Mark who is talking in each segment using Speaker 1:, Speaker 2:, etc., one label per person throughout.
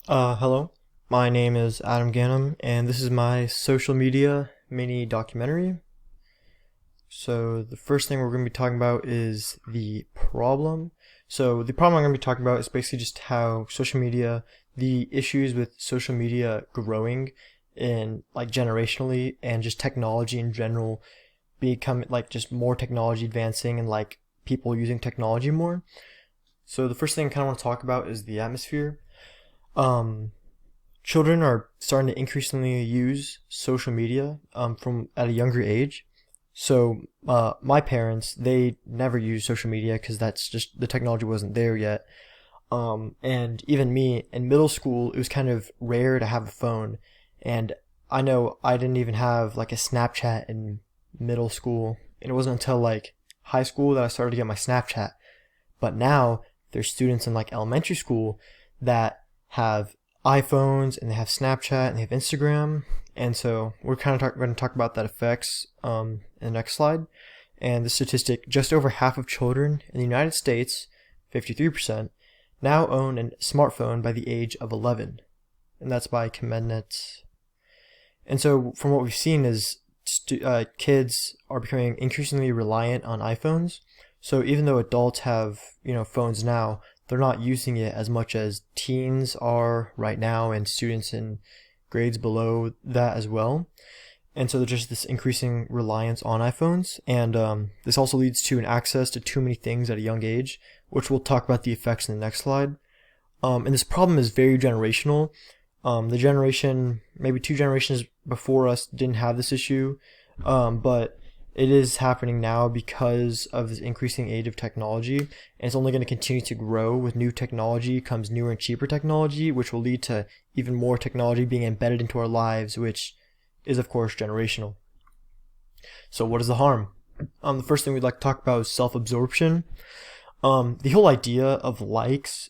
Speaker 1: Hello. My name is Adam Ganem, and this is my social media mini documentary. So, the first thing we're going to be talking about is the problem. So, the problem I'm going to be talking about is basically just how social media, the issues with social media growing in like generationally and just technology in general become like just more technology advancing and like people using technology more. So, the first thing I kind of want to talk about is the atmosphere. Um, Children are starting to increasingly use social media from at a younger age. So my parents, they never used social media because that's just the technology wasn't there yet. And even me in middle school, it was kind of rare to have a phone. And I know I didn't even have like a Snapchat in middle school. And it wasn't until like high school that I started to get my Snapchat. But now there's students in like elementary school that have iPhones and they have Snapchat and they have Instagram. And so we're kind of going to talk about that effects in the next slide. And the statistic, just over half of children in the United States, 53%, now own a smartphone by the age of 11. And that's by Commennet. And so from what we've seen is kids are becoming increasingly reliant on iPhones. So even though adults have, phones now, they're not using it as much as teens are right now and students in grades below that as well. And so there's just this increasing reliance on iPhones. And this also leads to an access to too many things at a young age, which we'll talk about the effects in the next slide. And this problem is very generational. The generation, maybe two generations before us, didn't have this issue, but it is happening now because of this increasing age of technology, and it's only going to continue to grow. With new technology comes newer and cheaper technology, which will lead to even more technology being embedded into our lives, which is, of course, generational. So, what is the harm? The first thing we'd like to talk about is self-absorption. The whole idea of likes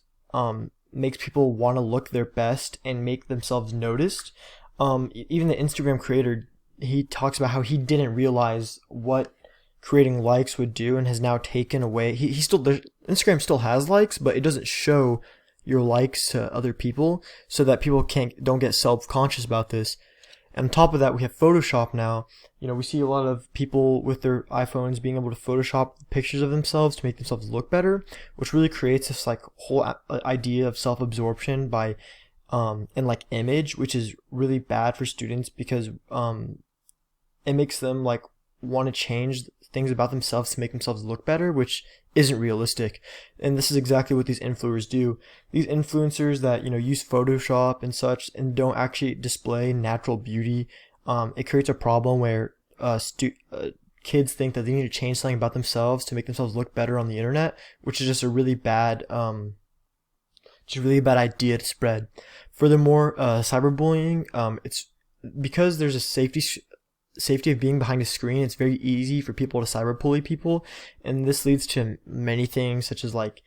Speaker 1: makes people want to look their best and make themselves noticed. Even the Instagram creator, he talks about how he didn't realize what creating likes would do and has now taken away. He still, Instagram still has likes, but it doesn't show your likes to other people so that people don't get self-conscious about this. And on top of that, we have Photoshop now. We see a lot of people with their iPhones being able to Photoshop pictures of themselves to make themselves look better, which really creates this like whole idea of self-absorption by and like image, which is really bad for students because it makes them like want to change things about themselves to make themselves look better, which isn't realistic. And this is exactly what these influencers do. These influencers that use Photoshop and such and don't actually display natural beauty, it creates a problem where kids think that they need to change something about themselves to make themselves look better on the internet, which is just a really bad idea to spread. Furthermore, cyberbullying, it's because there's a safety of being behind a screen. It's very easy for people to cyberbully people, and this leads to many things such as like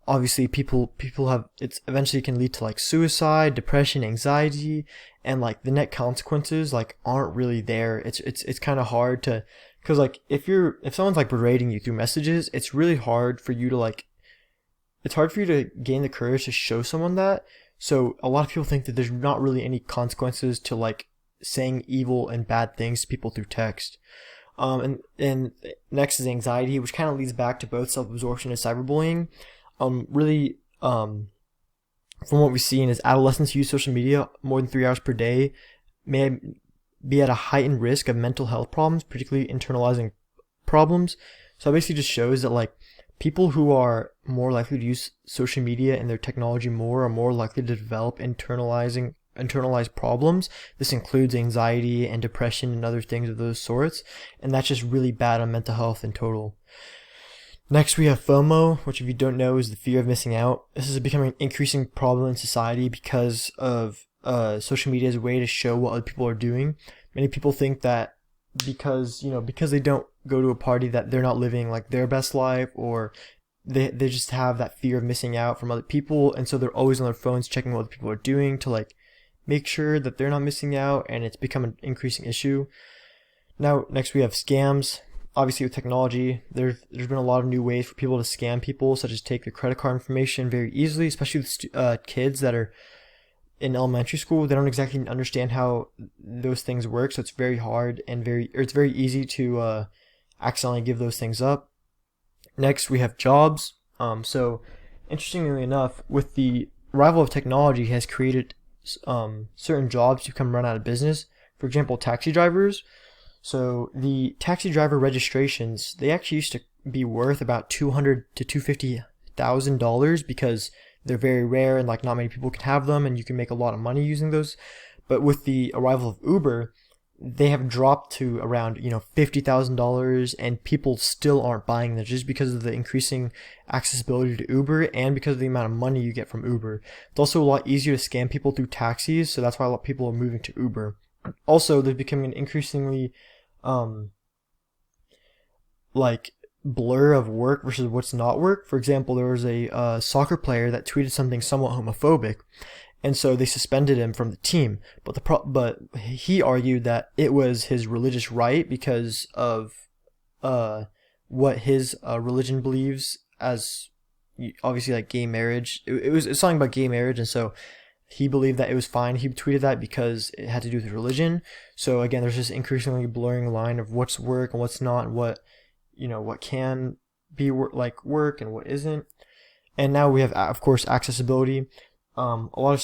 Speaker 1: obviously people have, it's eventually can lead to like suicide, depression, anxiety, and like the net consequences like aren't really there. It's kind of hard to, because like if someone's like berating you through messages, it's really hard for you to like, it's hard for you to gain the courage to show someone that. So a lot of people think that there's not really any consequences to like saying evil and bad things to people through text. And next is anxiety, which kind of leads back to both self-absorption and cyberbullying. Really, from what we've seen is adolescents who use social media more than 3 hours per day may be at a heightened risk of mental health problems, particularly internalizing problems. So it basically just shows that like people who are more likely to use social media and their technology more are more likely to develop internalized problems. This includes anxiety and depression and other things of those sorts, and that's just really bad on mental health in total. Next, we have FOMO, which if you don't know is the fear of missing out. This is becoming an increasing problem in society because of social media's way to show what other people are doing. Many people think that because they don't go to a party that they're not living like their best life, or they just have that fear of missing out from other people, and so they're always on their phones checking what other people are doing to like make sure that they're not missing out, and it's become an increasing issue. Now, next we have scams. obviously with technology, there's been a lot of new ways for people to scam people, such as take their credit card information very easily, especially with kids that are in elementary school. They don't exactly understand how those things work, so it's very hard and it's very easy to accidentally give those things up. Next, we have jobs. So interestingly enough, with the arrival of technology, has created certain jobs to come run out of business. For example, taxi drivers. So the taxi driver registrations, they actually used to be worth about $200 to $250,000 because they're very rare and like not many people can have them, and you can make a lot of money using those. But with the arrival of Uber, they have dropped to around $50,000, and people still aren't buying them just because of the increasing accessibility to Uber and because of the amount of money you get from Uber. It's also a lot easier to scam people through taxis, so that's why a lot of people are moving to Uber. Also, there's becoming an increasingly like blur of work versus what's not work. For example, there was a soccer player that tweeted something somewhat homophobic, and so they suspended him from the team. But he argued that it was his religious right because of what his religion believes, as obviously like gay marriage. It's something about gay marriage, and so he believed that it was fine. He tweeted that because it had to do with religion. So again, there's this increasingly blurring line of what's work and what's not, and what can be like work and what isn't. And now we have, of course, accessibility. A lot of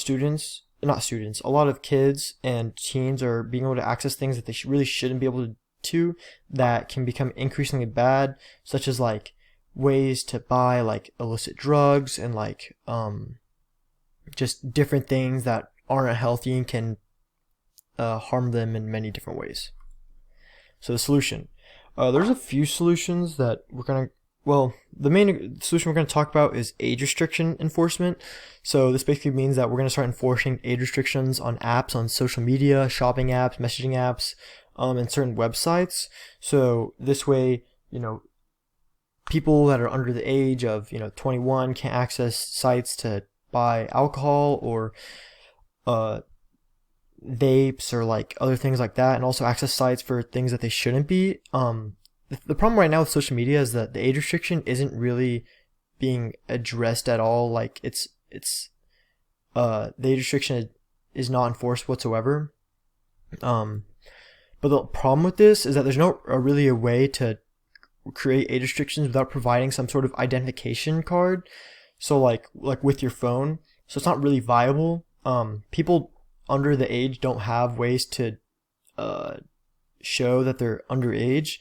Speaker 1: kids and teens are being able to access things that they really shouldn't be able to, that can become increasingly bad, such as like ways to buy like illicit drugs and like just different things that aren't healthy and can harm them in many different ways. So the solution. There's a few solutions that the main solution we're going to talk about is age restriction enforcement. So this basically means that we're going to start enforcing age restrictions on apps, on social media, shopping apps, messaging apps, and certain websites. So this way, people that are under the age of 21 can't access sites to buy alcohol or vapes or like other things like that, and also access sites for things that they shouldn't be. The problem right now with social media is that the age restriction isn't really being addressed at all. Like the age restriction is not enforced whatsoever. But the problem with this is that there's no really a way to create age restrictions without providing some sort of identification card. So like with your phone. So it's not really viable. People under the age don't have ways to show that they're underage.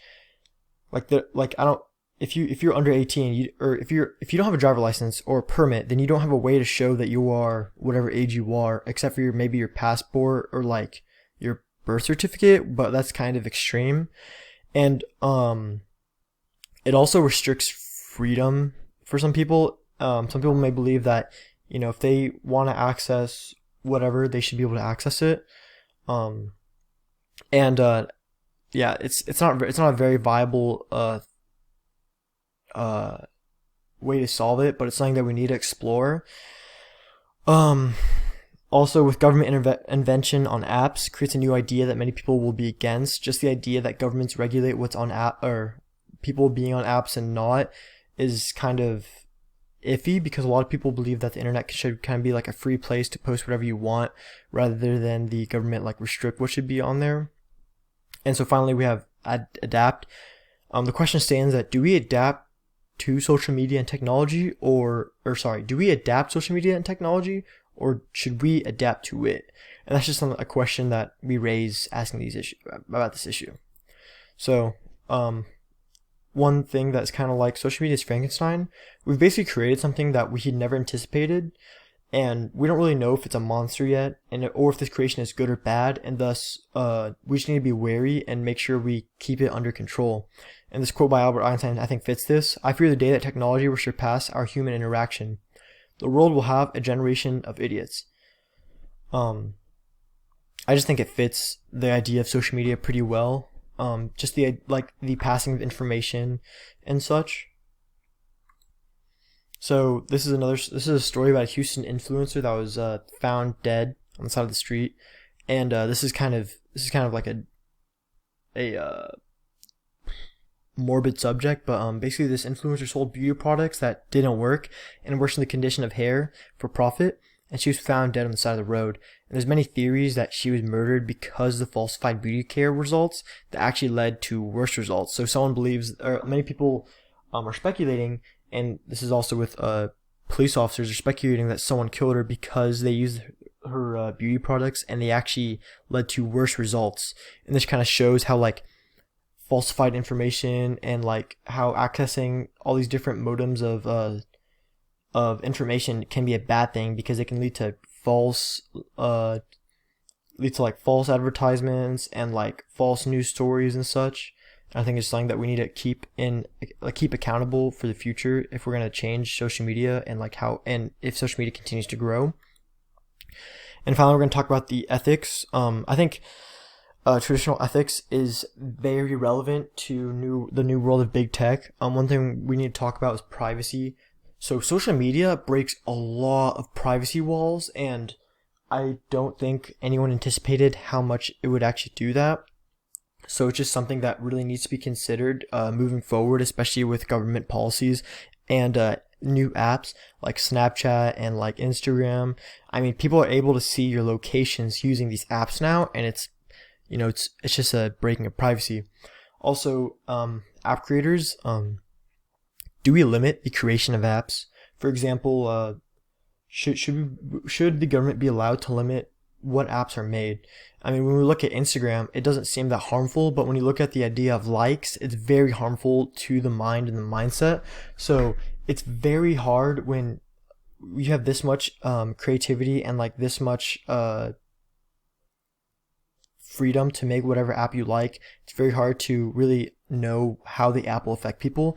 Speaker 1: If you're under 18, if you don't have a driver license or a permit, then you don't have a way to show that you are whatever age you are, except for maybe your passport or like your birth certificate, but that's kind of extreme. And it also restricts freedom for some people. Some people may believe that if they want to access whatever, they should be able to access it. Yeah, it's not a very viable way to solve it, but it's something that we need to explore. Also, with government intervention on apps creates a new idea that many people will be against. Just the idea that governments regulate what's on app, or people being on apps and not, is kind of iffy, because a lot of people believe that the internet should kind of be like a free place to post whatever you want, rather than the government like restrict what should be on there. And so finally we have adapt. The question stands that do we adapt to social media and technology, do we adapt social media and technology, or should we adapt to it? And that's just a question that we raise asking about this issue. So one thing that's kind of like social media is Frankenstein. We've basically created something that we had never anticipated, and we don't really know if it's a monster yet, or if this creation is good or bad, and thus we just need to be wary and make sure we keep it under control. And this quote by Albert Einstein, I think, fits this. I fear the day that technology will surpass our human interaction. The world will have a generation of idiots. I just think it fits the idea of social media pretty well. Just the passing of information and such. So this is a story about a Houston influencer that was found dead on the side of the street, and this is kind of like a morbid subject, but basically this influencer sold beauty products that didn't work and worsened the condition of hair for profit, and she was found dead on the side of the road. And there's many theories that she was murdered because of the falsified beauty care results that actually led to worse results. So someone believes, or many people are speculating, and this is also with police officers are speculating that someone killed her because they used her beauty products and they actually led to worse results. And this kind of shows how like falsified information and like how accessing all these different modems of information can be a bad thing, because it can lead to false false advertisements and like false news stories and such. I think it's something that we need to keep accountable for the future if we're going to change social media and if social media continues to grow. And finally, we're going to talk about the ethics. I think traditional ethics is very relevant to the new world of big tech. One thing we need to talk about is privacy. So social media breaks a lot of privacy walls, and I don't think anyone anticipated how much it would actually do that. So it's just something that really needs to be considered moving forward, especially with government policies and new apps like Snapchat and like Instagram. I mean, people are able to see your locations using these apps now, and it's just a breaking of privacy. Also, app creators, do we limit the creation of apps? For example, should the government be allowed to limit what apps are made? I mean, when we look at Instagram, it doesn't seem that harmful, but when you look at the idea of likes, it's very harmful to the mind and the mindset. So it's very hard when you have this much creativity and like this much freedom to make whatever app you like. It's very hard to really know how the app will affect people.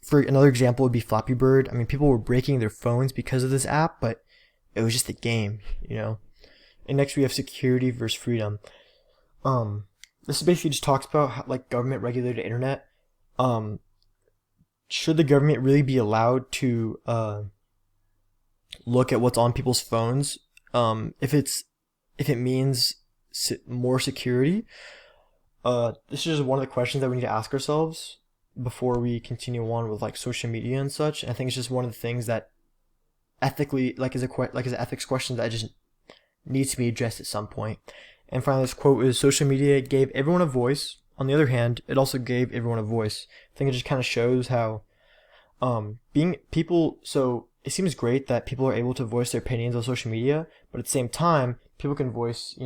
Speaker 1: For another example would be Flappy Bird. I mean, people were breaking their phones because of this app, but it was just a game, you know. And next we have security versus freedom. This basically just talks about how, like, government regulated internet. Should the government really be allowed to look at what's on people's phones? If it means more security. This is just one of the questions that we need to ask ourselves before we continue on with like social media and such. And I think it's just one of the things that ethically is an ethics question that just needs to be addressed at some point. And finally, this quote is, social media gave everyone a voice. On the other hand, it also gave everyone a voice. I think it just kind of shows how so it seems great that people are able to voice their opinions on social media, but at the same time, people can voice,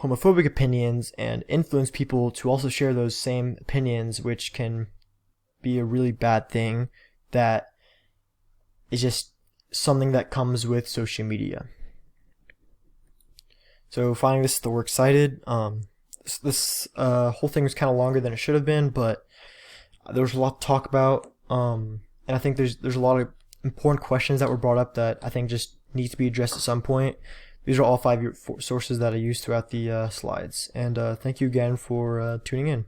Speaker 1: homophobic opinions and influence people to also share those same opinions, which can be a really bad thing that is just something that comes with social media. So finally, this is the works cited. This whole thing was kind of longer than it should have been, but there was a lot to talk about, and I think there's a lot of important questions that were brought up that I think just need to be addressed at some point. These are all 5 sources that I used throughout the slides. And thank you again for tuning in.